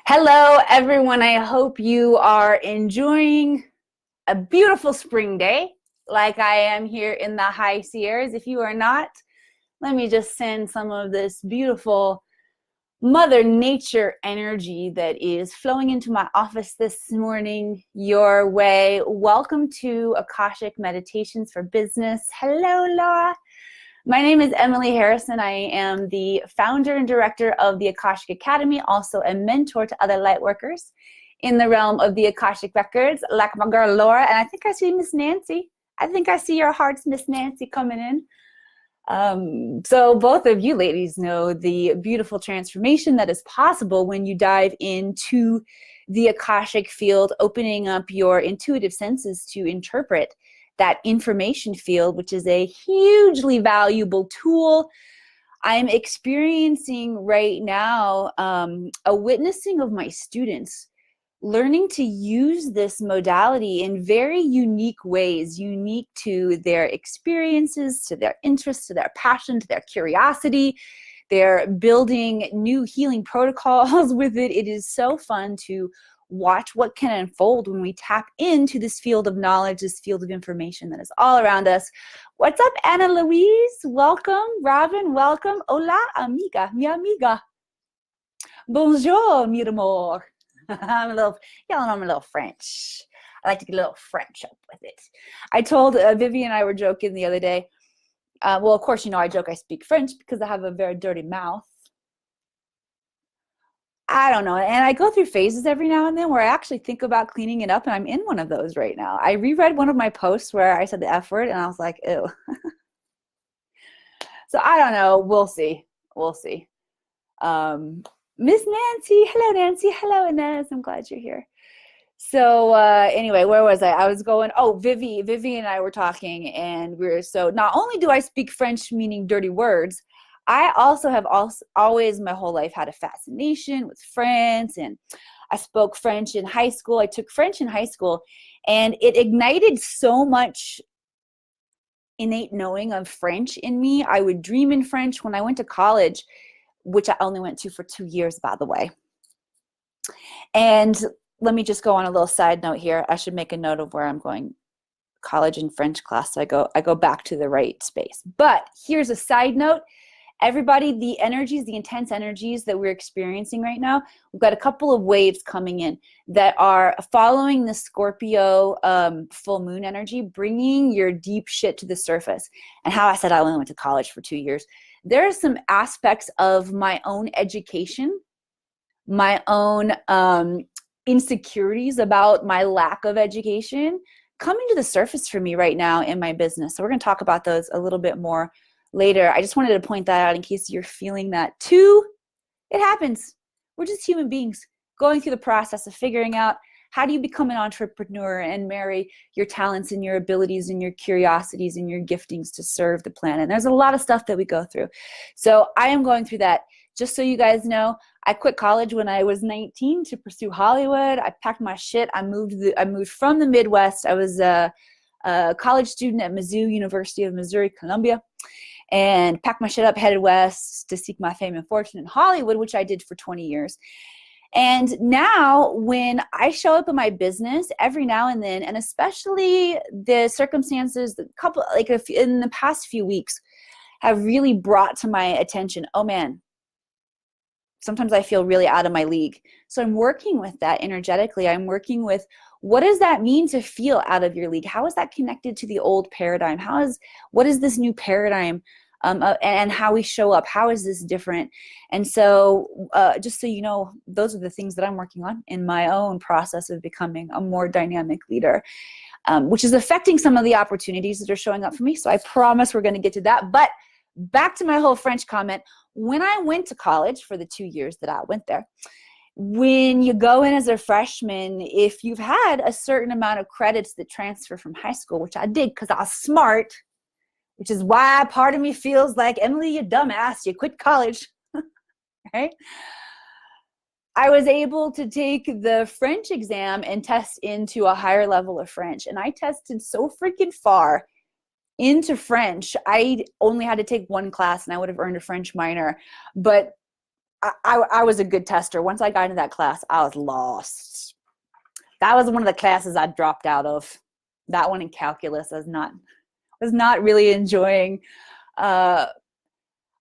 Hello, everyone. I hope you are enjoying a beautiful spring day like I am here in the high Sierras. If you are not, let me just send some of this beautiful Mother Nature energy that is flowing into my office this morning your way. Welcome to Akashic Meditations for Business. Hello, Laura. My name is Emily Harrison. I am the founder and director of the Akashic Academy, also a mentor to other light workers in the realm of the Akashic Records, like my girl Laura. And I think I see Miss Nancy. I think I see your hearts, Miss Nancy, coming in. So both of you ladies know the beautiful transformation that is possible when you dive into the Akashic field, opening up your intuitive senses to interpret that information field, which is a hugely valuable tool. I'm experiencing right now a witnessing of my students learning to use this modality in very unique ways, unique to their experiences, to their interests, to their passion, to their curiosity. They're building new healing protocols with it. It is so fun to watch what can unfold when we tap into this field of knowledge, this field of information that is all around us. What's up, Anna Louise? Welcome. Robin, welcome. Hola, amiga, mi amiga. Bonjour, mi amor. I'm a little, y'all know I'm a little French. I like to get a little French up with it. I told Vivian and I were joking the other day. Well, of course, you know I joke I speak French because I have a very dirty mouth. I don't know. And I go through phases every now and then where I actually think about cleaning it up, and I'm in one of those right now. I reread one of my posts where I said the F word, and I was like, ew. So I don't know. We'll see. We'll see. Miss Nancy. Hello, Nancy. Hello, Inez. I'm glad you're here. So anyway, where was I? I was going, Vivi and I were talking, and so not only do I speak French, meaning dirty words, I also have always my whole life had a fascination with France, and I spoke French in high school. I took French in high school, and it ignited so much innate knowing of French in me. I would dream in French when I went to college, which I only went to for 2 years, by the way. And let me just go on a little side note here. I should make a note of where I'm going. College and French class. So I go back to the right space. But here's a side note. Everybody, the energies, the intense energies that we're experiencing right now, we've got a couple of waves coming in that are following the Scorpio full moon energy, bringing your deep shit to the surface. And how I said I only went to college for 2 years. There are some aspects of my own education, my own insecurities about my lack of education coming to the surface for me right now in my business. So we're going to talk about those a little bit more later. I just wanted to point that out in case you're feeling that too. It happens. We're just human beings going through the process of figuring out how do you become an entrepreneur and marry your talents and your abilities and your curiosities and your giftings to serve the planet. There's a lot of stuff that we go through. So I am going through that. Just so you guys know, I quit college when I was 19 to pursue Hollywood. I packed my shit. I moved from the Midwest. I was a college student at Mizzou, University of Missouri, Columbia, and packed my shit up, headed west to seek my fame and fortune in Hollywood, which I did for 20 years. And now when I show up in my business every now and then, and especially the circumstances, in the past few weeks have really brought to my attention, oh man, sometimes I feel really out of my league. So I'm working with that energetically. I'm working with what does that mean to feel out of your league? How is that connected to the old paradigm? What is this new paradigm and how we show up? How is this different? And so just so you know, those are the things that I'm working on in my own process of becoming a more dynamic leader, which is affecting some of the opportunities that are showing up for me. So I promise we're going to get to that. But back to my whole French comment. When I went to college for the 2 years that I went there, when you go in as a freshman, if you've had a certain amount of credits that transfer from high school, which I did because I was smart, which is why part of me feels like, Emily, you dumbass, you quit college, right? I was able to take the French exam and test into a higher level of French. And I tested so freaking far into French. I only had to take one class and I would have earned a French minor. But I was a good tester. Once I got into that class, I was lost. That was one of the classes I dropped out of. That one in calculus I was not really enjoying.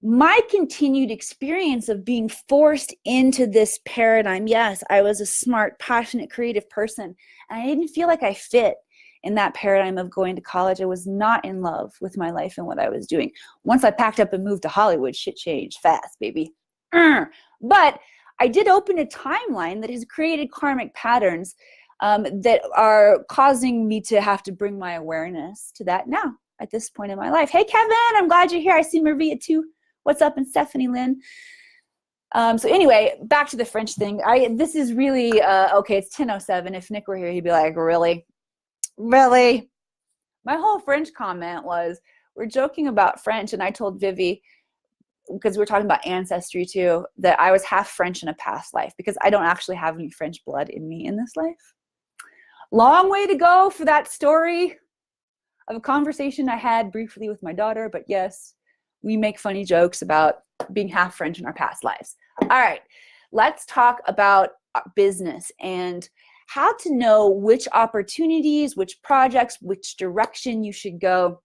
My continued experience of being forced into this paradigm. Yes, I was a smart, passionate, creative person, and I didn't feel like I fit in that paradigm of going to college. I was not in love with my life and what I was doing. Once I packed up and moved to Hollywood, shit changed fast, baby. But I did open a timeline that has created karmic patterns that are causing me to have to bring my awareness to that now at this point in my life. Hey, Kevin, I'm glad you're here. I see Maria too. What's up? And Stephanie Lynn. So anyway, back to the French thing. This is really, okay, it's 10:07. If Nick were here, he'd be like, really? Really? My whole French comment was, we're joking about French, and I told Vivi, because we're talking about ancestry too, that I was half French in a past life, because I don't actually have any French blood in me in this life. Long way to go for that story of a conversation I had briefly with my daughter, but yes, we make funny jokes about being half French in our past lives. All right, let's talk about business and how to know which opportunities, which projects, which direction you should go.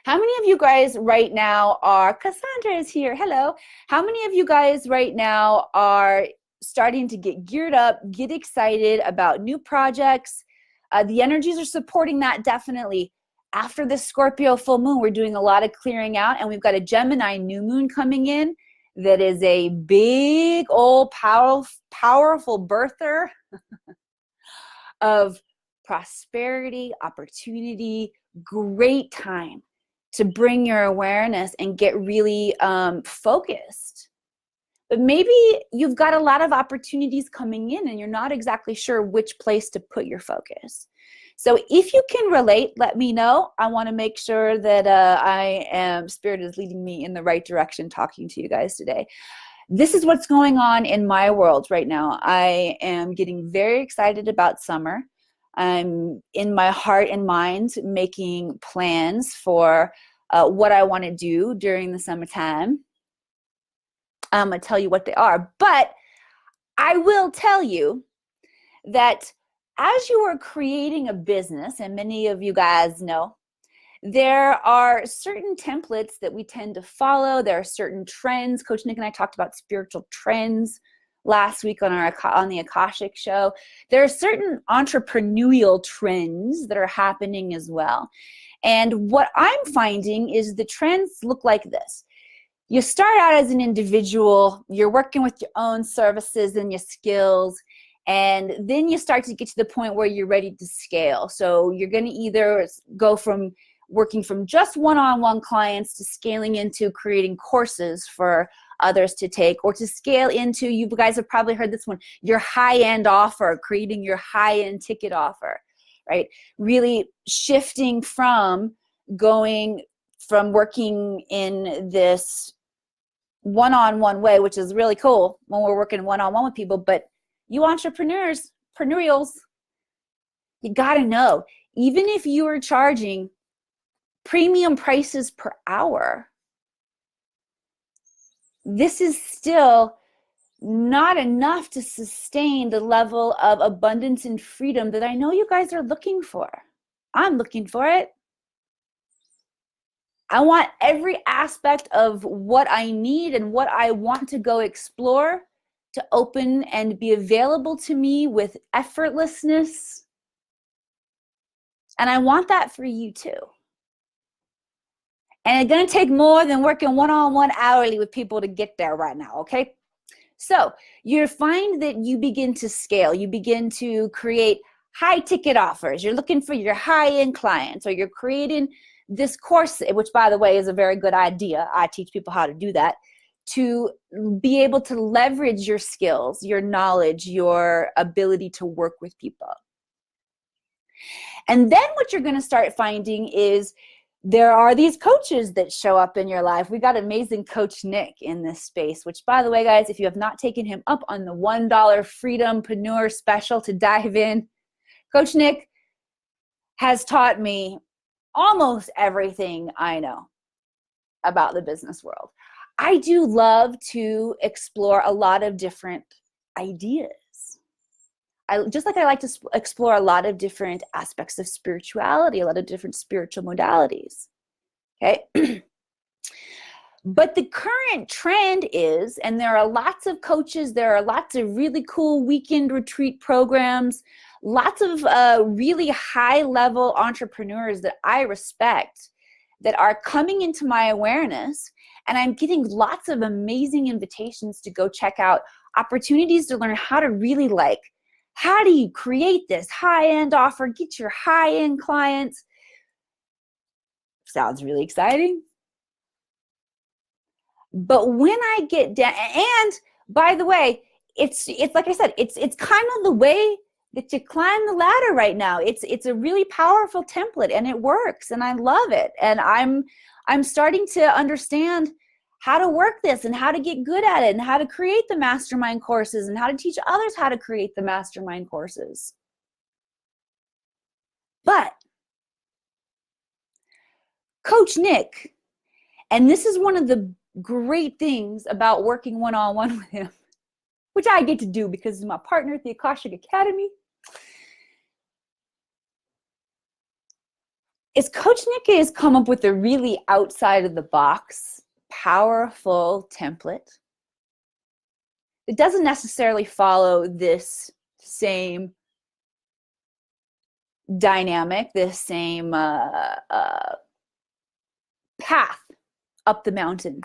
How many of you guys right now are, Cassandra is here, hello. How many of you guys right now are starting to get geared up, get excited about new projects? The energies are supporting that definitely. After the Scorpio full moon, we're doing a lot of clearing out, and we've got a Gemini new moon coming in that is a big old powerful birther of prosperity, opportunity, great time to bring your awareness and get really focused. But maybe you've got a lot of opportunities coming in and you're not exactly sure which place to put your focus. So if you can relate, let me know. I want to make sure that Spirit is leading me in the right direction talking to you guys today. This is what's going on in my world right now. I am getting very excited about summer. I'm in my heart and mind making plans for what I want to do during the summertime. I'm going to tell you what they are, but I will tell you that as you are creating a business, and many of you guys know, there are certain templates that we tend to follow. There are certain trends. Coach Nick and I talked about spiritual trends last week on the Akashic show. There are certain entrepreneurial trends that are happening as well. And what I'm finding is the trends look like this. You start out as an individual, you're working with your own services and your skills, and then you start to get to the point where you're ready to scale. So you're going to either go from working from just one-on-one clients to scaling into creating courses for others to take, or to scale into, you guys have probably heard this one, your high-end offer, creating your high-end ticket offer, right? Really shifting from working in this one-on-one way, which is really cool when we're working one-on-one with people, but you entrepreneurs, you got to know, even if you are charging premium prices per hour, this is still not enough to sustain the level of abundance and freedom that I know you guys are looking for. I'm looking for it. I want every aspect of what I need and what I want to go explore to open and be available to me with effortlessness. And I want that for you too. And it's going to take more than working one-on-one hourly with people to get there right now, okay? So you find that you begin to scale. You begin to create high ticket offers. You're looking for your high-end clients, or you're creating this course, which by the way is a very good idea. I teach people how to do that, to be able to leverage your skills, your knowledge, your ability to work with people. And then what you're going to start finding is there are these coaches that show up in your life. We got amazing Coach Nick in this space, which by the way, guys, if you have not taken him up on the $1 Freedompreneur special to dive in, Coach Nick has taught me almost everything I know about the business world. I do love to explore a lot of different ideas. Just like I like to explore a lot of different aspects of spirituality, a lot of different spiritual modalities. Okay. But the current trend is, and there are lots of coaches, there are lots of really cool weekend retreat programs, lots of really high level entrepreneurs that I respect that are coming into my awareness. And I'm getting lots of amazing invitations to go check out opportunities to learn how to really how do you create this high-end offer, get your high-end clients. Sounds really exciting. But when I get down, and by the way, it's like I said, it's kind of the way that you climb the ladder right now. It's a really powerful template, and it works, and I love it. And I'm starting to understand how to work this and how to get good at it and how to create the mastermind courses and how to teach others how to create the mastermind courses. But Coach Nick, and this is one of the great things about working one-on-one with him, which I get to do because he's my partner at the Akashic Academy, is Coach Nick has come up with a really outside of the box, powerful template. It doesn't necessarily follow this same dynamic, this same path up the mountain.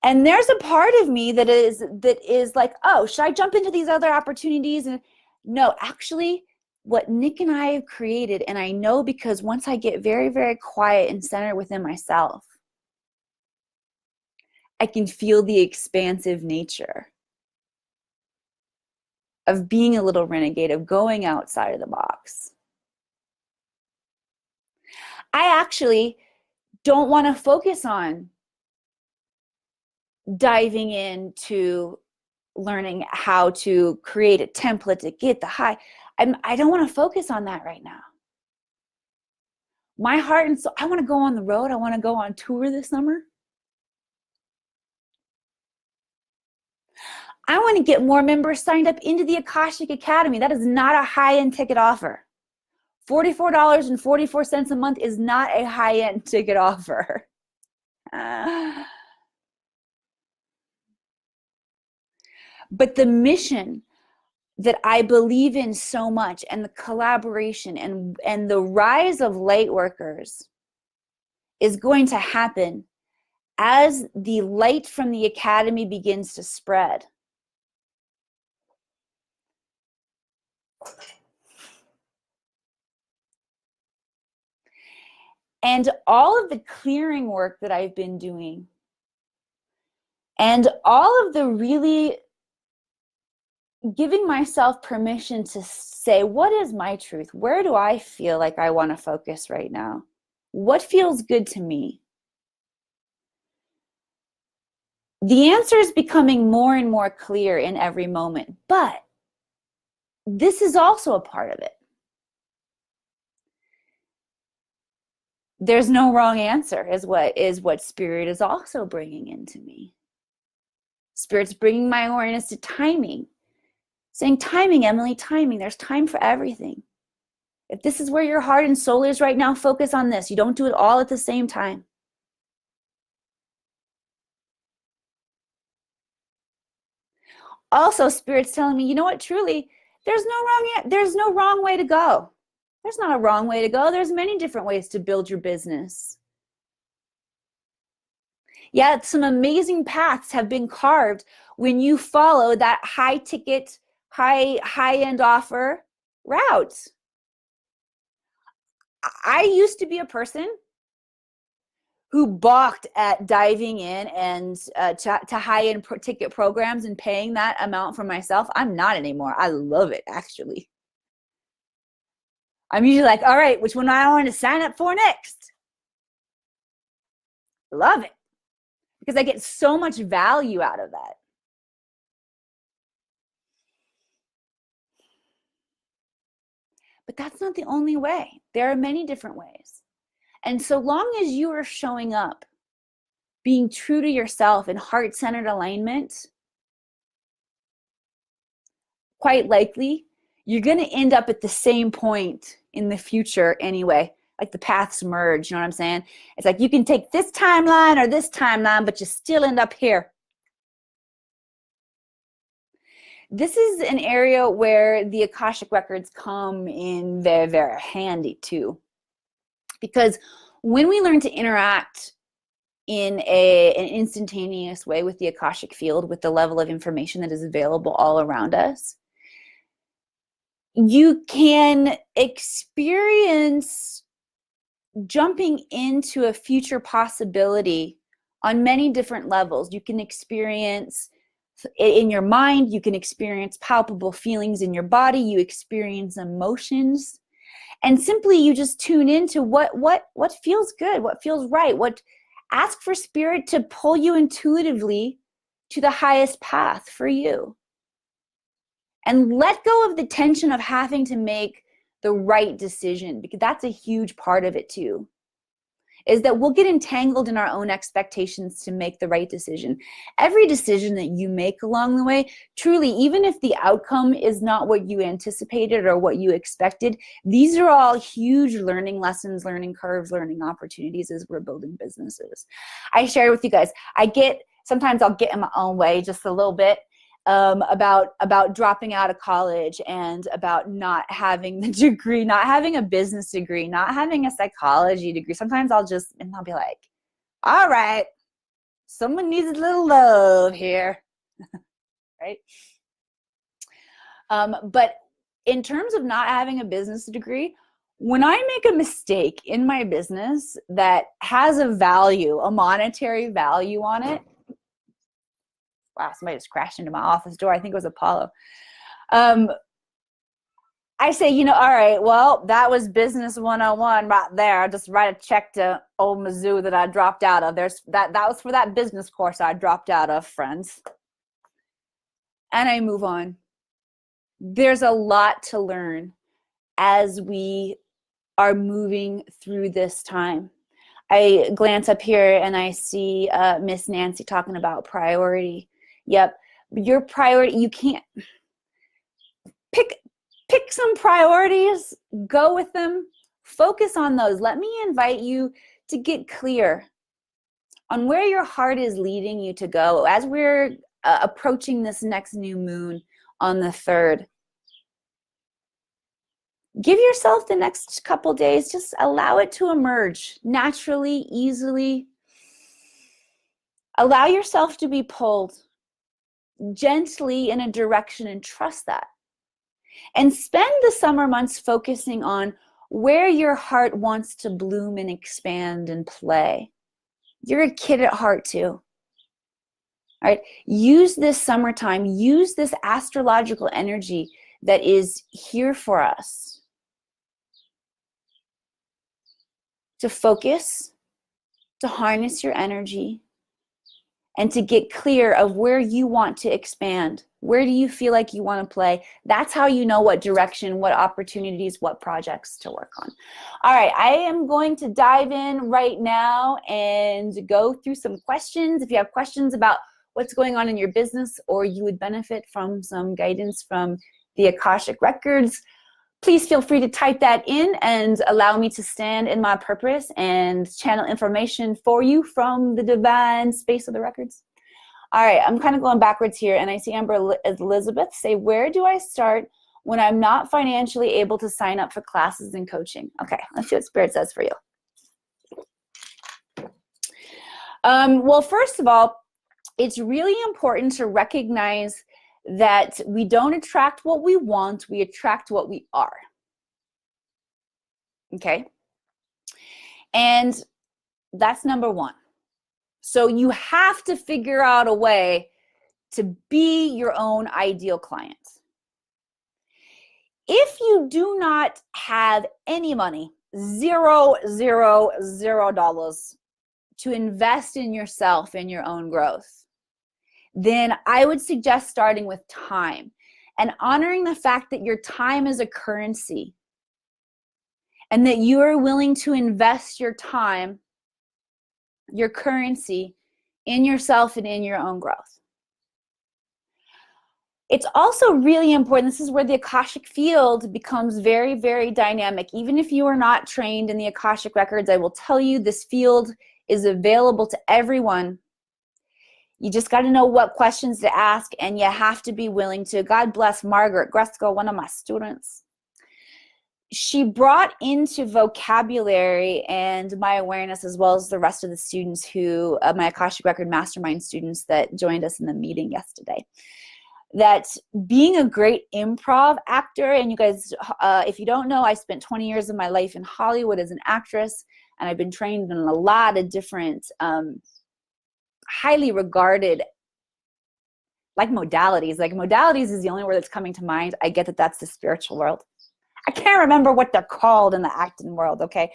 And there's a part of me that is like, oh, should I jump into these other opportunities? And no, actually, what Nick and I have created, and I know because once I get very, very quiet and centered within myself, I can feel the expansive nature of being a little renegade, of going outside of the box. I actually don't want to focus on diving into learning how to create a template to get the high. I don't want to focus on that right now. My heart and soul, I want to go on the road. I want to go on tour this summer. I want to get more members signed up into the Akashic Academy. That is not a high-end ticket offer. $44.44 a month is not a high-end ticket offer. But the mission that I believe in so much, and the collaboration and the rise of light workers is going to happen as the light from the academy begins to spread. And all of the clearing work that I've been doing, and all of the really giving myself permission to say, what is my truth? Where do I feel like I want to focus right now? What feels good to me? The answer is becoming more and more clear in every moment, but this is also a part of it. There's no wrong answer is what Spirit is also bringing into me. Spirit's bringing my awareness to timing, saying, timing, Emily, timing. There's time for everything. If this is where your heart and soul is right now, focus on this. You don't do it all at the same time. Also, Spirit's telling me, you know what, truly, there's no wrong way to go. There's not a wrong way to go. There's many different ways to build your business. Yeah, some amazing paths have been carved when you follow that high ticket, high-end offer route. I used to be a person who balked at diving in and to high-end ticket programs and paying that amount for myself. I'm not anymore. I love it, actually. I'm usually like, all right, which one I want to sign up for next? Love it. Because I get so much value out of that. But that's not the only way. There are many different ways. And so long as you are showing up, being true to yourself in heart-centered alignment, quite likely, you're going to end up at the same point in the future anyway. Like the paths merge, you know what I'm saying? It's like you can take this timeline or this timeline, but you still end up here. This is an area where the Akashic records come in very, very handy too. Because when we learn to interact in an instantaneous way with the Akashic field, with the level of information that is available all around us, you can experience jumping into a future possibility on many different levels. You can experience in your mind, you can experience palpable feelings in your body, you experience emotions, and simply you just tune into what feels good, what feels right, ask for spirit to pull you intuitively to the highest path for you. And let go of the tension of having to make the right decision, because that's a huge part of it too, is that we'll get entangled in our own expectations to make the right decision. Every decision that you make along the way, truly, even if the outcome is not what you anticipated or what you expected, these are all huge learning lessons, learning curves, learning opportunities as we're building businesses. I shared with you guys, sometimes I'll get in my own way just a little bit. About dropping out of college and about not having the degree, not having a business degree, not having a psychology degree. Sometimes I'll be like, all right, someone needs a little love here, right? But in terms of not having a business degree, when I make a mistake in my business that has a value, a monetary value on it, wow, somebody just crashed into my office door. I think it was Apollo. I say, all right, well, that was business 101 right there. I just write a check to old Mizzou that I dropped out of. That was for that business course I dropped out of, friends. And I move on. There's a lot to learn as we are moving through this time. I glance up here and I see Miss Nancy talking about priority. Yep, your priority, you can't pick some priorities, go with them, focus on those. Let me invite you to get clear on where your heart is leading you to go as we're approaching this next new moon on the 3rd. Give yourself the next couple days, just allow it to emerge naturally, easily. Allow yourself to be pulled gently in a direction and trust that. And spend the summer months focusing on where your heart wants to bloom and expand and play. You're a kid at heart too. All right, use this summertime, use this astrological energy that is here for us to focus, to harness your energy, and to get clear of where you want to expand. Where do you feel like you want to play? That's how you know what direction, what opportunities, what projects to work on. All right, I am going to dive in right now and go through some questions. If you have questions about what's going on in your business or you would benefit from some guidance from the Akashic records, please feel free to type that in and allow me to stand in my purpose and channel information for you from the divine space of the records. All right, I'm kind of going backwards here, and I see Amber Elizabeth say, where do I start when I'm not financially able to sign up for classes and coaching? Okay, let's see what Spirit says for you. Well, first of all, it's really important to recognize that we don't attract what we want, we attract what we are. Okay? And that's number one. So you have to figure out a way to be your own ideal client. If you do not have any money, $0 to invest in yourself and your own growth, then I would suggest starting with time and honoring the fact that your time is a currency and that you are willing to invest your time, your currency in yourself and in your own growth. It's also really important, this is where the Akashic field becomes very, very dynamic. Even if you are not trained in the Akashic records, I will tell you this field is available to everyone. You just got to know what questions to ask, and you have to be willing to. God bless Margaret Gresko, one of my students. She brought into vocabulary and my awareness, as well as the rest of the students who, my Akashic Record Mastermind students that joined us in the meeting yesterday, that being a great improv actor, and you guys, if you don't know, I spent 20 years of my life in Hollywood as an actress, and I've been trained in a lot of different highly regarded modalities. Like modalities is the only word that's coming to mind. I get that that's the spiritual world. I can't remember what they're called in the acting world, okay?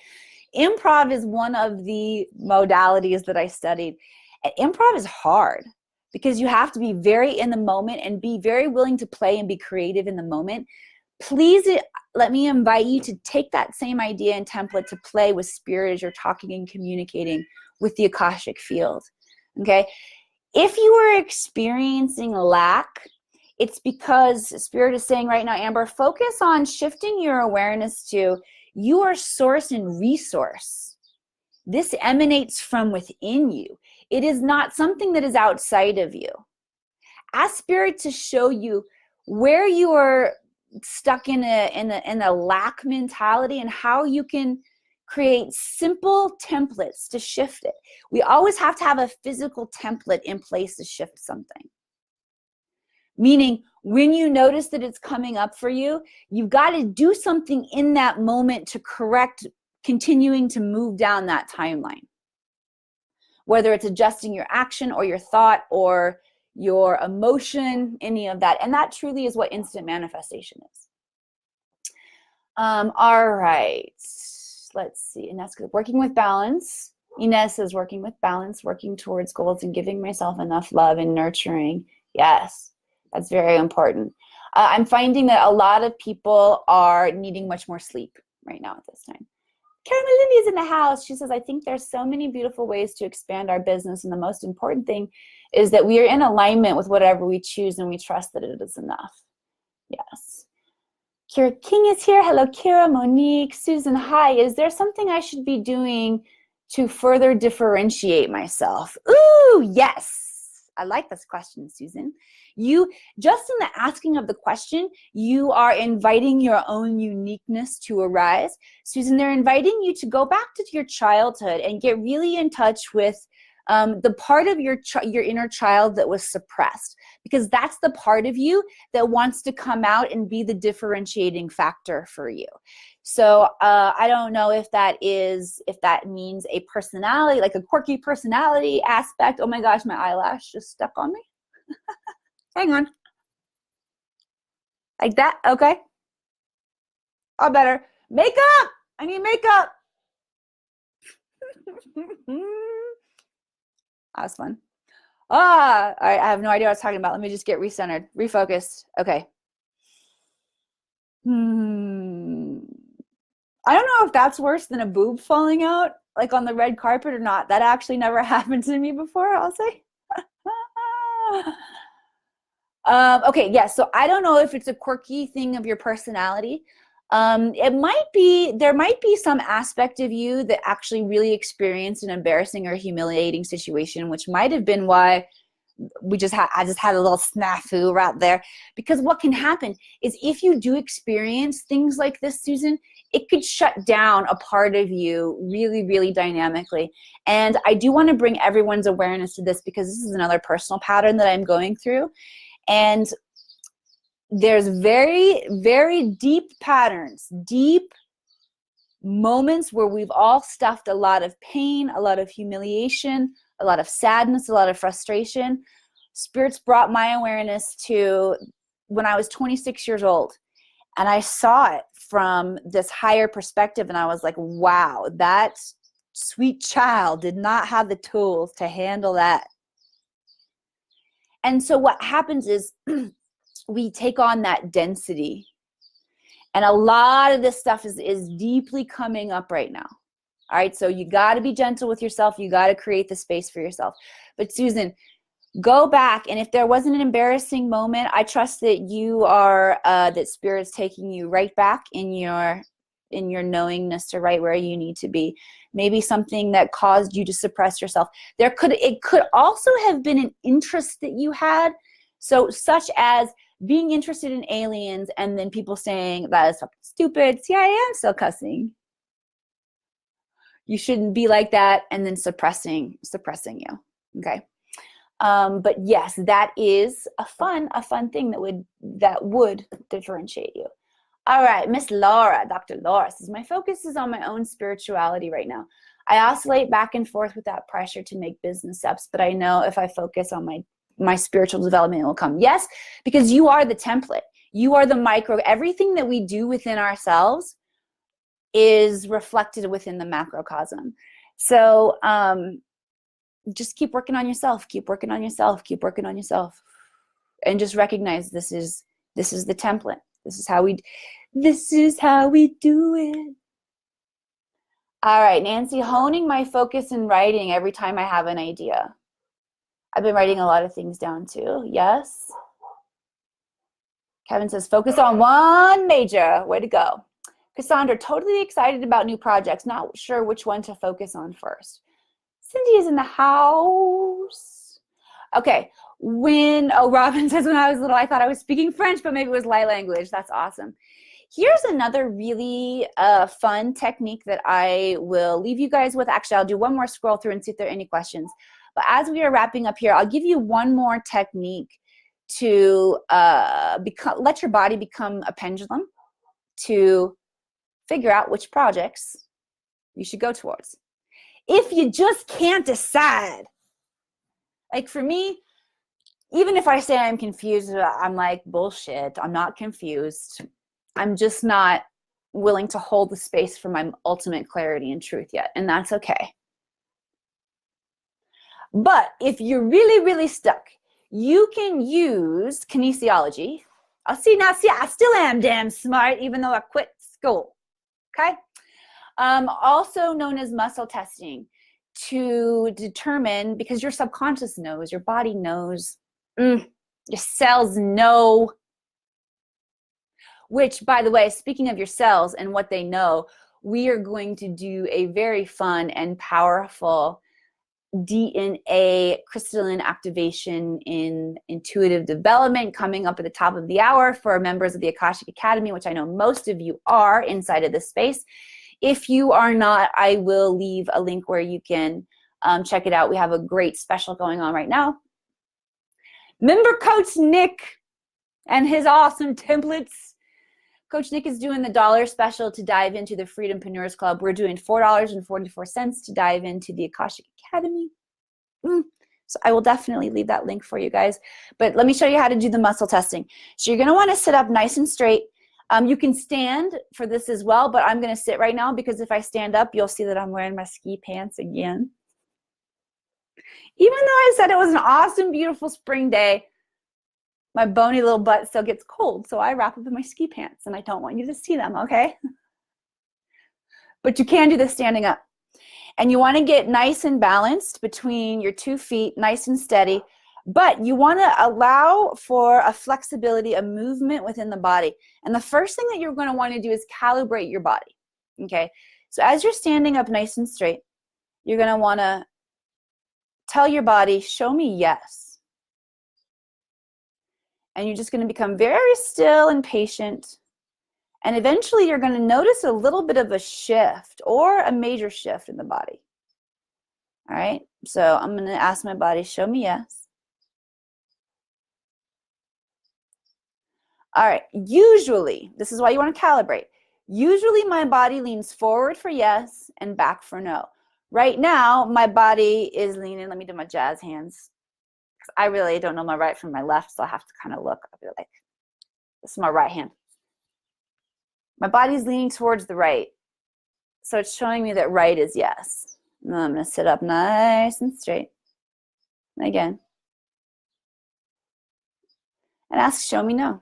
Improv is one of the modalities that I studied. And improv is hard because you have to be very in the moment and be very willing to play and be creative in the moment. Please let me invite you to take that same idea and template to play with spirit as you're talking and communicating with the Akashic field, okay? If you are experiencing lack, it's because Spirit is saying right now, Amber, focus on shifting your awareness to you are source and resource. This emanates from within you. It is not something that is outside of you. Ask Spirit to show you where you are stuck in a lack mentality and how you can create simple templates to shift it. We always have to have a physical template in place to shift something. Meaning, when you notice that it's coming up for you, you've got to do something in that moment to correct continuing to move down that timeline. Whether it's adjusting your action or your thought or your emotion, any of that. And that truly is what instant manifestation is. All right. Let's see. And that's good. Working with balance. Ines is working with balance, working towards goals and giving myself enough love and nurturing. Yes. That's very important. I'm finding that a lot of people are needing much more sleep right now at this time. Karen Melindy is in the house. She says, I think there's so many beautiful ways to expand our business. And the most important thing is that we are in alignment with whatever we choose and we trust that it is enough. Yes. Kira King is here. Hello, Kira, Monique, Susan. Hi. Is there something I should be doing to further differentiate myself? Ooh, yes. I like this question, Susan. You, just in the asking of the question, you are inviting your own uniqueness to arise. Susan, they're inviting you to go back to your childhood and get really in touch with the part of your inner child that was suppressed, because that's the part of you that wants to come out and be the differentiating factor for you. So I don't know if that means a personality, like a quirky personality aspect. Oh my gosh, my eyelash just stuck on me. Hang on. Like that, okay. Oh, better. Makeup! I need makeup. That was fun. All right, I have no idea what I was talking about. Let me just get recentered, refocused. Okay. I don't know if that's worse than a boob falling out, like on the red carpet or not. That actually never happened to me before, I'll say. Okay, yeah, so I don't know if it's a quirky thing of your personality. There might be some aspect of you that actually really experienced an embarrassing or humiliating situation, which might have been why I just had a little snafu right there. Because what can happen is if you do experience things like this, Susan, it could shut down a part of you really, really dynamically. And I do want to bring everyone's awareness to this because this is another personal pattern that I'm going through. And there's very, very deep patterns, deep moments where we've all stuffed a lot of pain, a lot of humiliation, a lot of sadness, a lot of frustration. Spirits brought my awareness to when I was 26 years old. And I saw it from this higher perspective. And I was like, wow, that sweet child did not have the tools to handle that. And so what happens is we take on that density. And a lot of this stuff is deeply coming up right now. All right, so you got to be gentle with yourself. You got to create the space for yourself. But Susan, go back, and if there wasn't an embarrassing moment, I trust that you are, that Spirit's taking you right back in your knowingness to right where you need to be. Maybe something that caused you to suppress yourself. It could also have been an interest that you had, so such as being interested in aliens and then people saying that is fucking stupid. See, I am still cussing. You shouldn't be like that, and then suppressing you. Okay. But yes, that is a fun thing that would differentiate you. All right, Miss Laura, Dr. Laura says, my focus is on my own spirituality right now. I oscillate back and forth without pressure to make business steps, but I know if I focus on my spiritual development, it will come. Yes, because you are the template. You are the micro. Everything that we do within ourselves is reflected within the macrocosm. So just keep working on yourself. Keep working on yourself. Keep working on yourself, and just recognize this is the template. This is how we do it. All right, Nancy, honing my focus in writing every time I have an idea. I've been writing a lot of things down too. Yes. Kevin says, focus on one major. Way to go. Cassandra, totally excited about new projects. Not sure which one to focus on first. Cindy is in the house. Okay. Robin says, when I was little, I thought I was speaking French, but maybe it was light language. That's awesome. Here's another really fun technique that I will leave you guys with. Actually, I'll do one more scroll through and see if there are any questions. But as we are wrapping up here, I'll give you one more technique to let your body become a pendulum to figure out which projects you should go towards. If you just can't decide, like for me, even if I say I'm confused, I'm like, bullshit, I'm not confused. I'm just not willing to hold the space for my ultimate clarity and truth yet, and that's okay. But if you're really, really stuck, you can use kinesiology. I still am damn smart, even though I quit school, okay? Also known as muscle testing, to determine, because your subconscious knows, your body knows, your cells know, which, by the way, speaking of your cells and what they know, we are going to do a very fun and powerful DNA crystalline activation in intuitive development coming up at the top of the hour for members of the Akashic Academy, which I know most of you are inside of this space. If you are not, I will leave a link where you can check it out. We have a great special going on right now. Member Coach Nick and his awesome templates. Coach Nick is doing the $1 special to dive into the Freedompreneurs Club. We're doing $4.44 to dive into the Akashic Academy. So I will definitely leave that link for you guys. But let me show you how to do the muscle testing. So you're going to want to sit up nice and straight. You can stand for this as well, but I'm going to sit right now because if I stand up, you'll see that I'm wearing my ski pants again. Even though I said it was an awesome, beautiful spring day, my bony little butt still gets cold, so I wrap up in my ski pants, and I don't want you to see them, okay? But you can do this standing up. And you want to get nice and balanced between your 2 feet, nice and steady, but you want to allow for a flexibility, a movement within the body. And the first thing that you're going to want to do is calibrate your body, okay? So as you're standing up nice and straight, you're going to want to tell your body, show me yes. And you're just going to become very still and patient. And eventually you're going to notice a little bit of a shift or a major shift in the body. All right, so I'm going to ask my body, show me yes. All right, usually, this is why you want to calibrate. Usually my body leans forward for yes and back for no. Right now, my body is leaning, let me do my jazz hands. I really don't know my right from my left, so I have to kind of look. I'll be like, this is my right hand. My body's leaning towards the right. So it's showing me that right is yes. And then I'm going to sit up nice and straight. Again. And ask, show me no.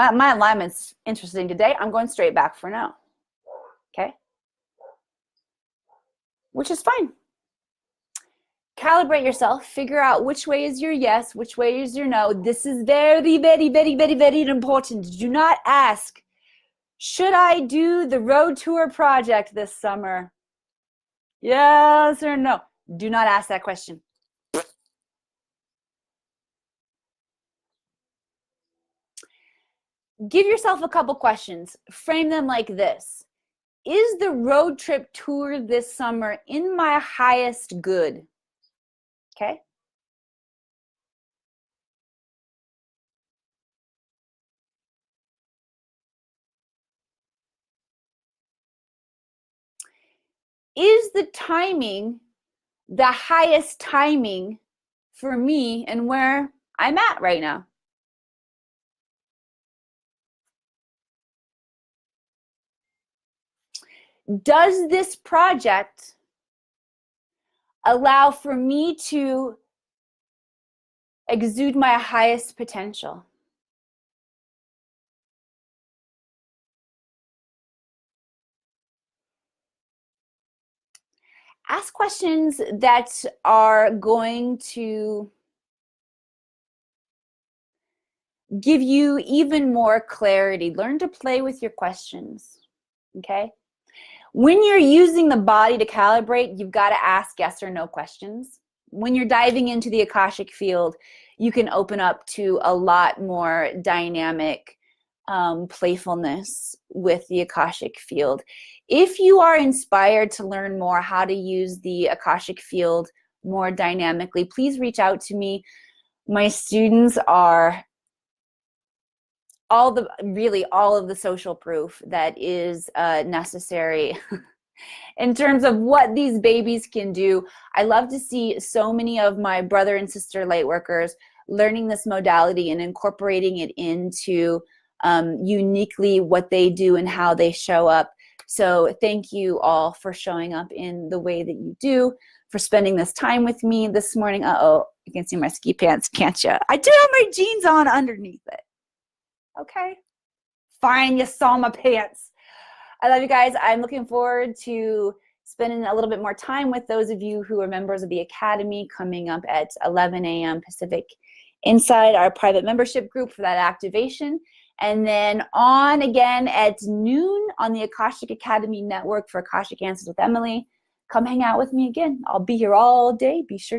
My alignment's interesting today. I'm going straight back for now. Okay? Which is fine. Calibrate yourself. Figure out which way is your yes, which way is your no. This is very, very, very, very, very important. Do not ask, should I do the road tour project this summer? Yes or no? Do not ask that question. Give yourself a couple questions. Frame them like this. Is the road trip tour this summer in my highest good? Okay? Is the timing the highest timing for me and where I'm at right now? Does this project allow for me to exude my highest potential? Ask questions that are going to give you even more clarity. Learn to play with your questions, okay? When you're using the body to calibrate, you've got to ask yes or no questions. When you're diving into the Akashic field, you can open up to a lot more dynamic playfulness with the Akashic field. If you are inspired to learn more how to use the Akashic field more dynamically, please reach out to me. My students are really all of the social proof that is necessary in terms of what these babies can do. I love to see so many of my brother and sister light workers learning this modality and incorporating it into uniquely what they do and how they show up. So thank you all for showing up in the way that you do, for spending this time with me this morning. Uh-oh, you can see my ski pants, can't you? I do have my jeans on underneath it. Okay, fine, you saw my pants. I love you guys. I'm looking forward to spending a little bit more time with those of you who are members of the Academy coming up at 11 a.m. Pacific inside our private membership group for that activation. And then on again at noon on the Akashic Academy Network for Akashic Answers with Emily. Come hang out with me again. I'll be here all day. Be sure to